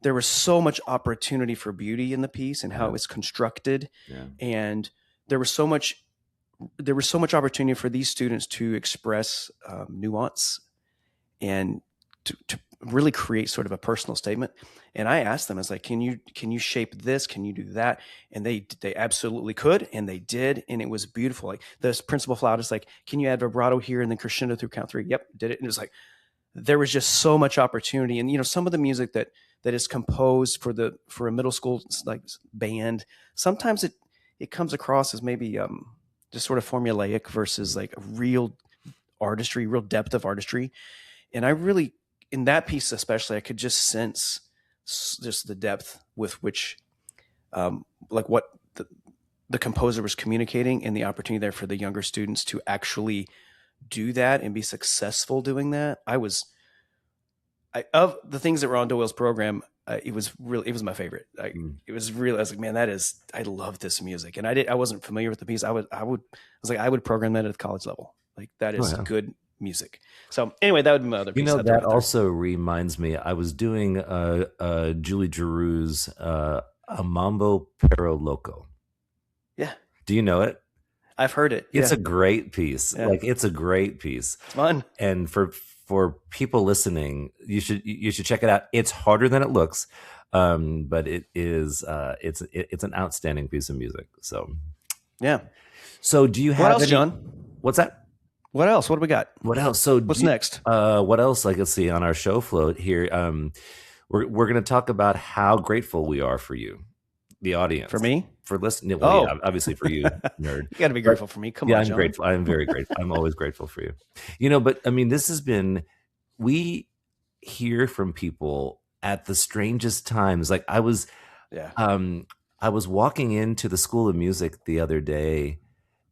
there was so much opportunity for beauty in the piece and how it was constructed. Yeah. And there was so much opportunity for these students to express nuance and to really create sort of a personal statement. And I asked them, I was like, can you shape this? Can you do that? And they absolutely could. And they did. And it was beautiful. Like this principal flautist, like, can you add vibrato here and then crescendo through count 3? Yep. Did it. And it was like, there was just so much opportunity. And, some of the music that is composed for a middle school like band, sometimes it comes across as maybe just sort of formulaic versus like a real artistry, real depth of artistry. And I really, in that piece especially, I could just sense just the depth with which, like what the composer was communicating and the opportunity there for the younger students to actually do that and be successful doing that. Of the things that were on Doyle's program, it was my favorite. It was really, I was like, man, I love this music. And I wasn't familiar with the piece. I would program that at the college level. Like that is good music. So anyway, that would be my other piece. That also reminds me, I was doing Julie Giroux's a Mambo Pero Loco. Yeah. Do you know it? I've heard it. It's a great piece. Yeah. Like it's a great piece. It's fun. And for people listening, you should check it out. It's harder than it looks, but it is it's an outstanding piece of music. So yeah. So do you have what else, John? What's that? What else? What do we got? What else? So what's next? What else? I can see on our show float here. We're going to talk about how grateful we are for you, the audience. For me? For listening. Well, yeah, obviously for you, nerd. You got to be grateful for me. Come on, I'm John. grateful. I'm very grateful. I'm always grateful for you. But I mean, this has been. We hear from people at the strangest times. Like I was walking into the School of Music the other day,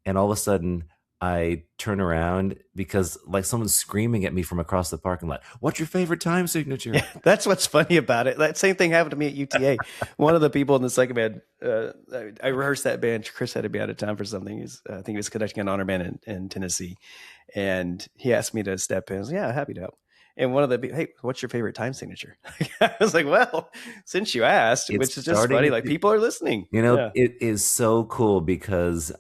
and all of a sudden I turn around because like someone's screaming at me from across the parking lot. What's your favorite time signature? Yeah, that's what's funny about it. That same thing happened to me at UTA. One of the people in the second band, I rehearsed that band. Chris had to be out of town for something. I think he was conducting an honor band in Tennessee. And he asked me to step in. I was like, yeah, happy to help. And one of the, hey, what's your favorite time signature? I was like, well, since you asked, which is just funny, like people are listening. It is so cool because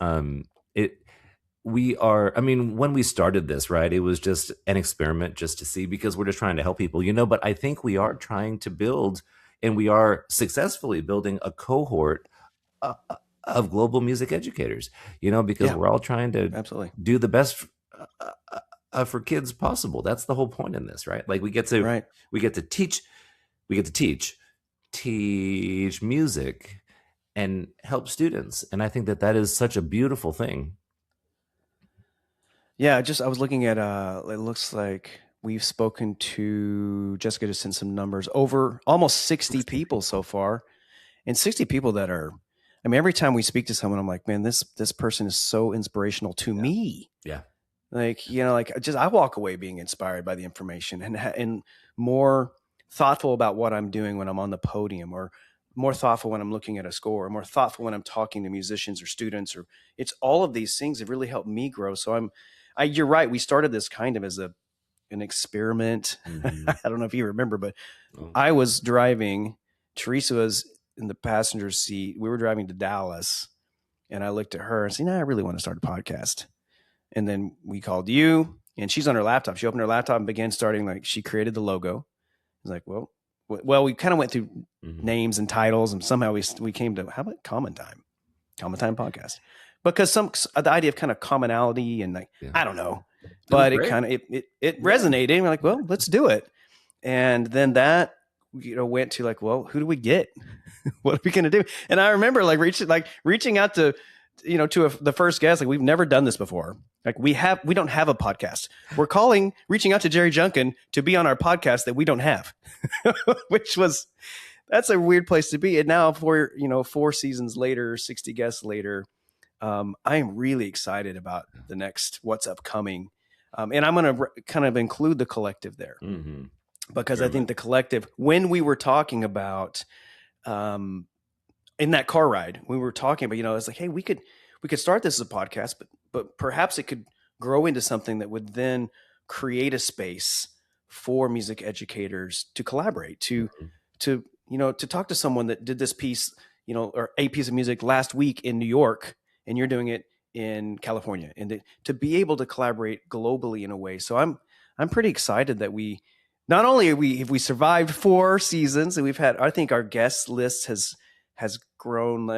when we started this, right, it was just an experiment just to see, because we're just trying to help people, but I think we are trying to build, and we are successfully building a cohort of global music educators, because we're all trying to do the best for kids possible. That's the whole point in this, right? Like we get to teach music and help students. And I think that is such a beautiful thing. Yeah, I was looking at, it looks like we've spoken to, Jessica just sent some numbers, over almost 60 people so far, and 60 people that are, every time we speak to someone, I'm like, man, this person is so inspirational to me. Yeah. Like, I walk away being inspired by the information and more thoughtful about what I'm doing when I'm on the podium, or more thoughtful when I'm looking at a score, or more thoughtful when I'm talking to musicians or students, or it's all of these things have really helped me grow. So you're right. We started this kind of as an experiment. Mm-hmm. I don't know if you remember, but I was driving. Theresa was in the passenger seat. We were driving to Dallas, and I looked at her and said, I really want to start a podcast. And then we called you, and she's on her laptop. She opened her laptop and began starting, she created the logo. I was like, well, we kind of went through names and titles, and somehow we came to, how about Common Time Podcast? Because the idea of kind of commonality and I don't know, but it kind of, it resonated. And we're like, well, let's do it. And then that, went to well, who do we get? What are we going to do? And I remember reaching out to, the first guest, we've never done this before. We don't have a podcast. We're reaching out to Jerry Junkin to be on our podcast that we don't have, that's a weird place to be. And now 4 seasons later, 60 guests later, I am really excited about the next, what's upcoming. And I'm going to kind of include the collective there, because I think the collective, when we were talking about, in that car ride, we were talking about, it's like, hey, we could start this as a podcast, but perhaps it could grow into something that would then create a space for music educators to collaborate, to talk to someone that did this piece, or a piece of music last week in New York, and you're doing it in California, and to be able to collaborate globally in a way. So I'm pretty excited that we, not only have we survived 4 seasons, and we've had, I think our guest list has grown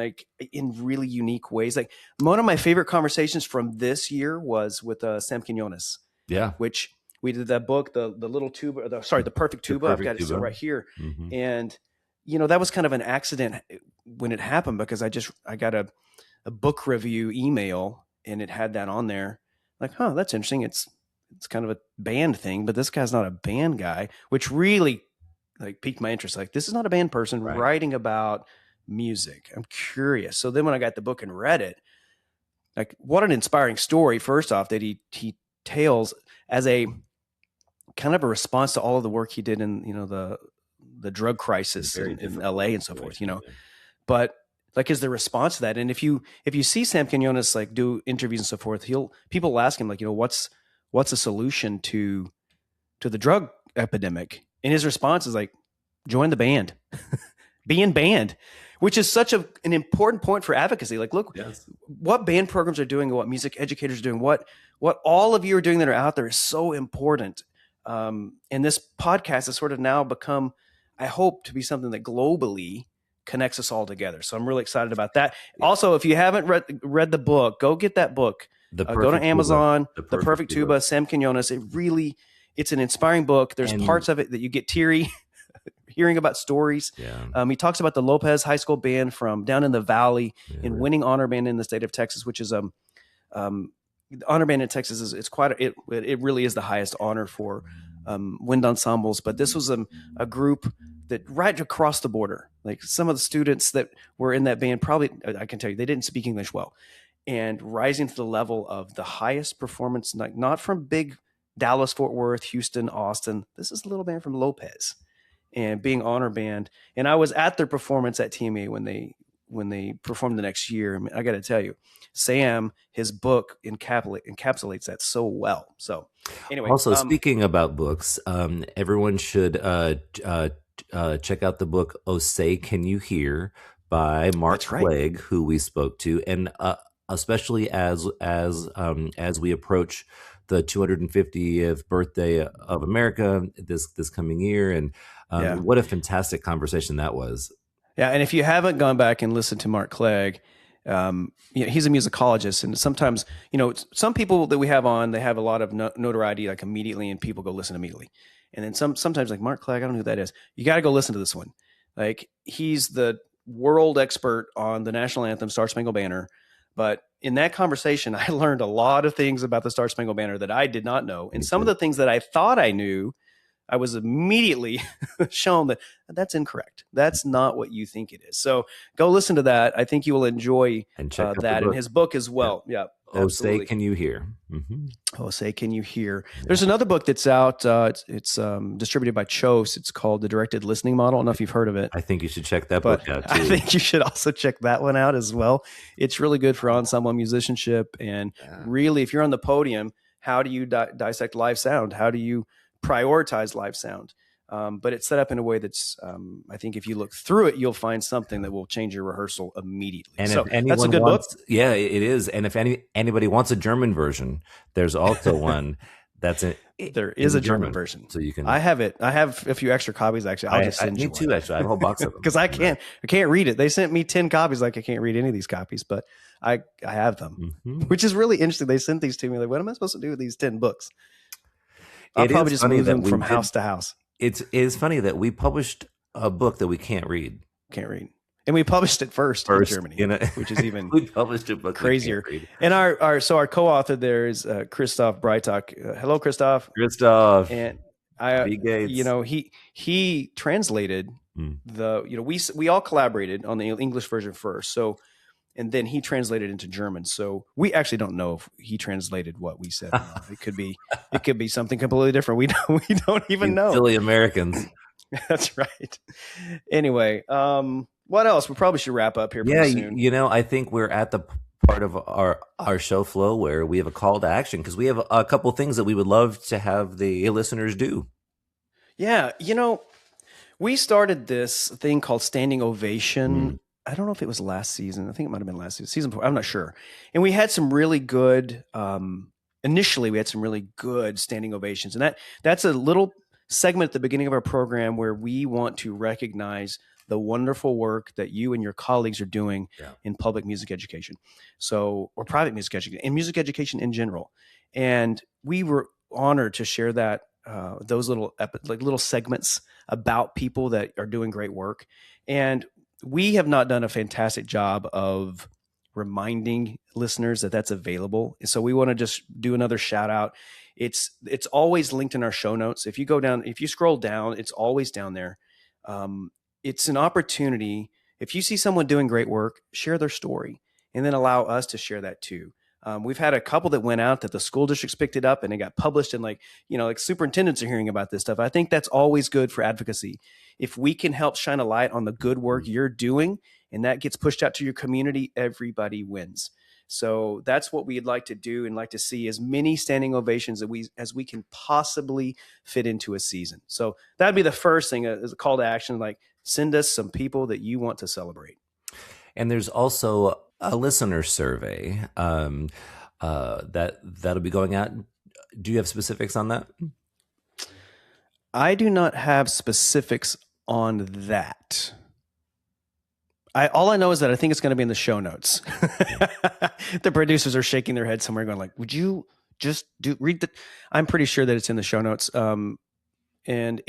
in really unique ways. One of my favorite conversations from this year was with Sam Quinones. Yeah. Which we did that book, the little tuba, the perfect tuba. I've got it still right here. Mm-hmm. And, that was kind of an accident when it happened, because I got a book review email, and it had that on there. That's interesting. It's kind of a band thing, but this guy's not a band guy, which really piqued my interest. This is not a band person writing about music. I'm curious. So then when I got the book and read it, like what an inspiring story. First off, that he tells as a kind of a response to all of the work he did in, the drug crisis in LA and so forth, but like, is the response to that? And if you see Sam Quinones like do interviews and so forth, people ask him like, what's the solution to the drug epidemic? And his response is like, join the band, be in band, which is such an important point for advocacy. Like, look, what band programs are doing, what music educators are doing, what all of you are doing that are out there is so important. And this podcast has sort of now become, I hope, to be something that globally connects us all together. So I'm really excited about that. Also, if you haven't read the book, go get that book. Go to Amazon, The Perfect Tuba, Sam Quinones. It's an inspiring book. There's parts of it that you get teary hearing about stories. Yeah. He talks about the Lopez High School band from down in the Valley and winning honor band in the state of Texas, which is the honor band in Texas is it really is the highest honor for wind ensembles. But this was a group that right across the border, like some of the students that were in that band, probably, I can tell you, they didn't speak English well, and rising to the level of the highest performance, like not from big Dallas, Fort Worth, Houston, Austin. This is a little band from Lopez and being honor band. And I was at their performance at TMA when they performed the next year. I mean, I got to tell you, Sam, his book encapsulates that so well. So anyway. Also, speaking about books, everyone should check out the book "Oh Say Can You Hear" by Mark Clegg, who we spoke to, and especially as we approach the 250th birthday of America this coming year, and what a fantastic conversation that was. Yeah, and if you haven't gone back and listened to Mark Clegg, he's a musicologist, and sometimes, some people that we have on, they have a lot of notoriety like immediately, and people go listen immediately. And then sometimes like Mark Clegg, I don't know who that is. You got to go listen to this one. Like, he's the world expert on the national anthem, Star Spangled Banner. But in that conversation, I learned a lot of things about the Star Spangled Banner that I did not know. And some of the things that I thought I knew, I was immediately shown that that's incorrect. That's not what you think it is. So go listen to that. I think you will enjoy that in his book as well. Yeah. Oh, Say Can You Hear? Mm-hmm. Oh, Say Can You Hear? There's another book that's out. It's distributed by Chose. It's called The Directed Listening Model. I don't know if you've heard of it. I think you should check that book out too. I think you should also check that one out as well. It's really good for ensemble musicianship. And really, if you're on the podium, how do you dissect live sound? How do you prioritize live sound? But it's set up in a way that's, I think if you look through it, you'll find something that will change your rehearsal immediately. And so if anyone that's a good book. Yeah, it is. And if anybody wants a German version, there's also one that's there is a German version. So you can. I have it. I have a few extra copies actually. I'll just send you one. Me too. Actually, I have a whole box of them because I can't read it. They sent me 10 copies. Like, I can't read any of these copies, but I have them, which is really interesting. They sent these to me. Like, what am I supposed to do with these 10 books? I'll probably just move them from house to house. It is funny that we published a book that we can't read. And we published it first in Germany, which is even we published a book crazier. And our co-author there is Christoph Breitach. Hello, Christoph. And he translated we all collaborated on the English version first. So, and then he translated into German. So we actually don't know if he translated what we said. It could be something completely different. We don't even know. Silly Americans. That's right. Anyway, what else? We probably should wrap up here pretty soon. I think we're at the part of our show flow where we have a call to action, because we have a couple things that we would love to have the listeners do. Yeah. We started this thing called Standing Ovation. I don't know if it was last season. I think it might have been last season before. I'm not sure. And we had some really good, initially we had some really good standing ovations. And that's a little segment at the beginning of our program where we want to recognize the wonderful work that you and your colleagues are doing in public music education. Or private music education and music education in general. And we were honored to share that, those little segments about people that are doing great work. And we have not done a fantastic job of reminding listeners that that's available. So we want to just do another shout out. It's always linked in our show notes. If you scroll down, it's always down there. It's an opportunity. if you see someone doing great work, share their story and then allow us to share that too. We've had a couple that went out that the school districts picked it up and it got published, and like superintendents are hearing about this stuff. I think that's always good for advocacy. If we can help shine a light on the good work you're doing and that gets pushed out to your community, everybody wins. So that's what we'd like to do, and like to see as many standing ovations as we can possibly fit into a season. So that'd be the first thing as a call to action, like send us some people that you want to celebrate. And there's also a listener survey that'll be going out. Do you have specifics on that? I do not have specifics on that. All I know is that I think it's going to be in the show notes. The producers are shaking their head somewhere going like, would you just read the, I'm pretty sure that it's in the show notes. And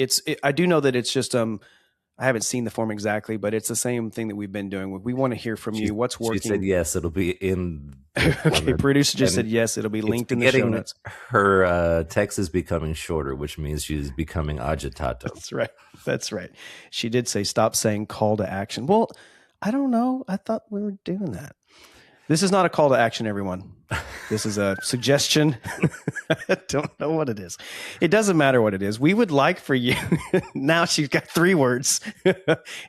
I do know that it's just, I haven't seen the form exactly, but it's the same thing that we've been doing. We want to hear from you. What's working? She said yes, it'll be in. Okay, producer just said yes, it'll be linked in the show notes. Her text is becoming shorter, which means she's becoming agitato. That's right. She did say stop saying call to action. Well, I don't know. I thought we were doing that. This is not a call to action, everyone. This is a suggestion. I don't know what it is. It doesn't matter what it is. We would like for you. Now she's got 3 words, and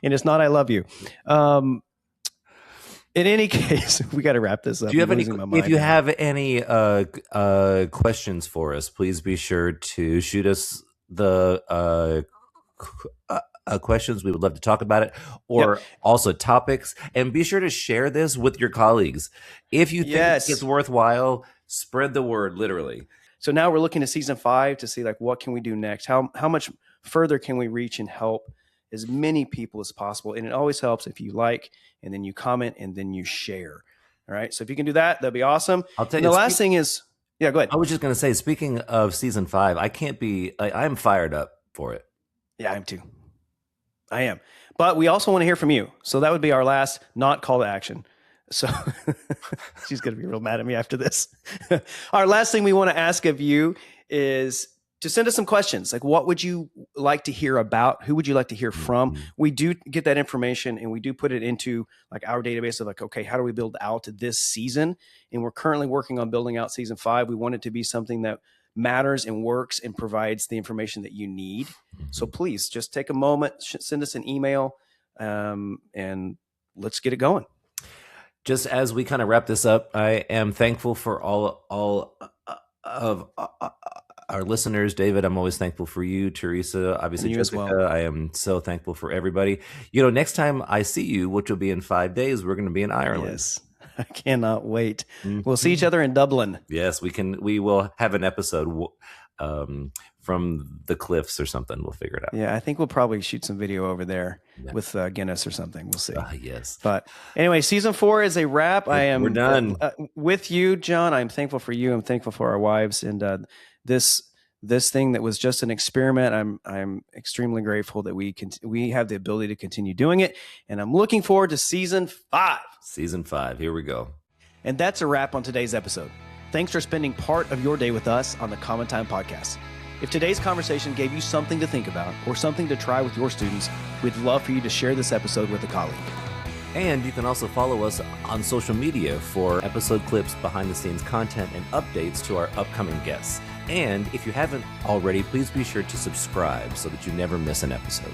it's not I love you. In any case, we got to wrap this up. Do you have if you have any questions for us, please be sure to shoot us the questions. We would love to talk about it, or also topics, and be sure to share this with your colleagues. If you think it's worthwhile, spread the word, literally. So now we're looking at season 5 to see like, what can we do next? How much further can we reach and help as many people as possible? And it always helps if you like, and then you comment, and then you share. All right. So if you can do that, that'd be awesome. I'll tell you. The last thing is, go ahead. I was just going to say, speaking of season 5, I'm fired up for it. Yeah, I am too. I am. But we also want to hear from you. So that would be our last not call to action. So she's going to be real mad at me after this. Our last thing we want to ask of you is to send us some questions. Like, what would you like to hear about? Who would you like to hear from? Mm-hmm. We do get that information, and we do put it into like our database of like, okay, how do we build out this season? And we're currently working on building out season 5. We want it to be something that matters and works and provides the information that you need. So please just take a moment, send us an email, and let's get it going. Just as we kind of wrap this up, I am thankful for all of our listeners. David, I'm always thankful for you. Teresa, obviously Jessica, as well. I am so thankful for everybody. Next time I see you, which will be in 5 days, we're going to be in Ireland. Yes. I cannot wait. Mm-hmm. We'll see each other in Dublin. Yes, we will have an episode from the cliffs or something. We'll figure it out. Yeah, I think we'll probably shoot some video over there with Guinness or something. We'll see. Yes. But anyway, season 4 is a wrap. We're done. With you, John. I'm thankful for you. I'm thankful for our wives. And this thing that was just an experiment, I'm extremely grateful that we have the ability to continue doing it. And I'm looking forward to season 5. Season 5. Here we go. And that's a wrap on today's episode. Thanks for spending part of your day with us on the Common Time Podcast. If today's conversation gave you something to think about or something to try with your students, we'd love for you to share this episode with a colleague. And you can also follow us on social media for episode clips, behind-the-scenes content, and updates to our upcoming guests. And if you haven't already, please be sure to subscribe so that you never miss an episode.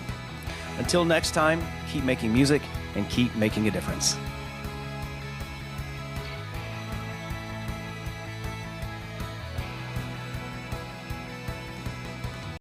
Until next time, keep making music and keep making a difference.